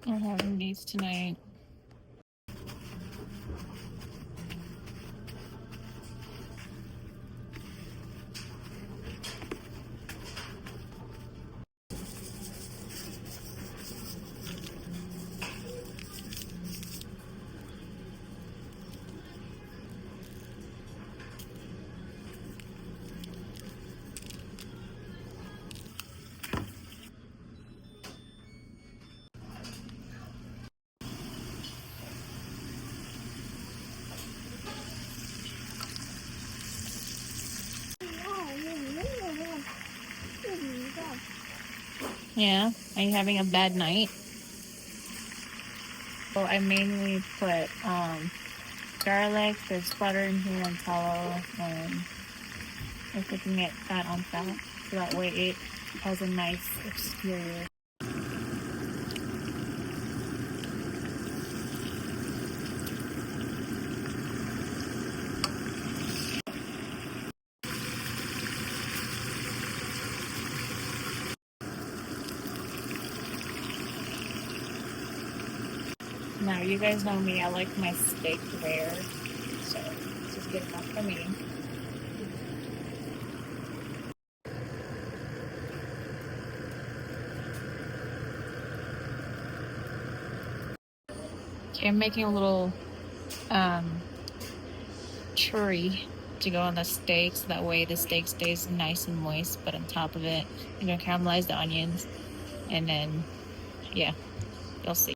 We're having these tonight. Yeah, are you having a bad night? So I mainly put garlic, there's butter in here and tallow, and I'm cooking it fat on fat, so that way it has a nice exterior. Now, you guys know me, I like my steak rare, so this is good enough for me. Okay, I'm making a little churry to go on the steak, so that way the steak stays nice and moist, but on top of it, I'm gonna caramelize the onions, and then, yeah, you'll see.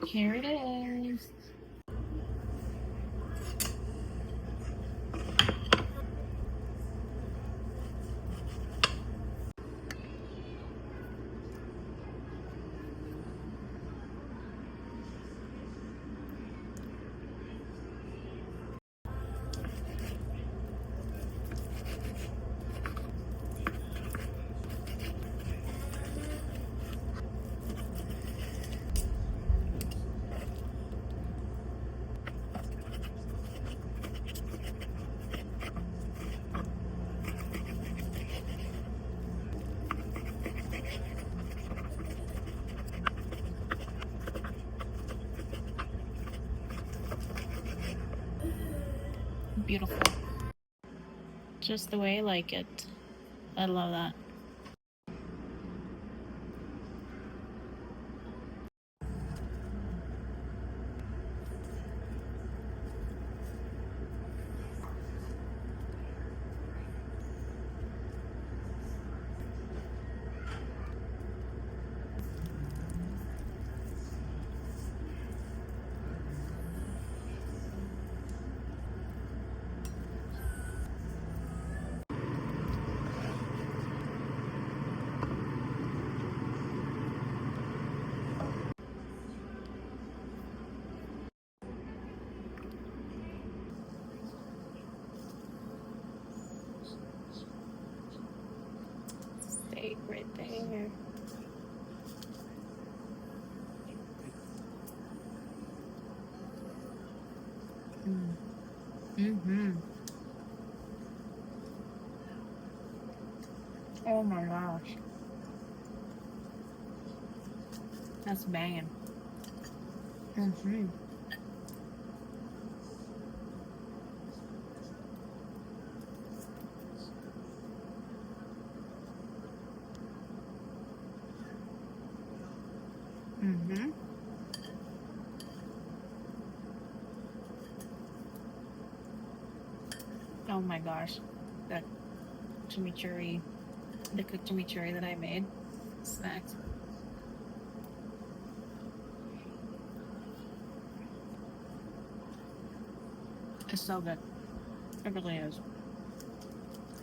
Here it is. Beautiful. Just the way I like it. I love that. Steak right there. Mm-hmm. Oh my gosh. That's banging. Mm-hmm. Mm-hmm. Oh my gosh. That chimichurri, the cooked chimichurri that I made. Snacks. It's so good. It really is.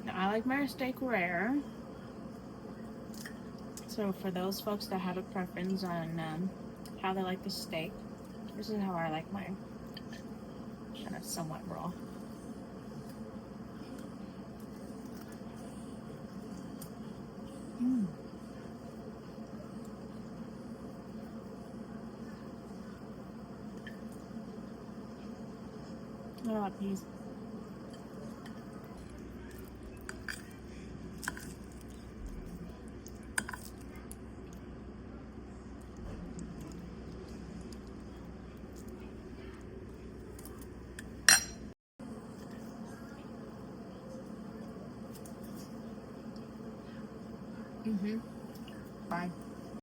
Now, I like my steak rare. So for those folks that have a preference on how they like the steak, this is how I like mine. Kind of somewhat raw. Mm. What about these? Mm-hmm.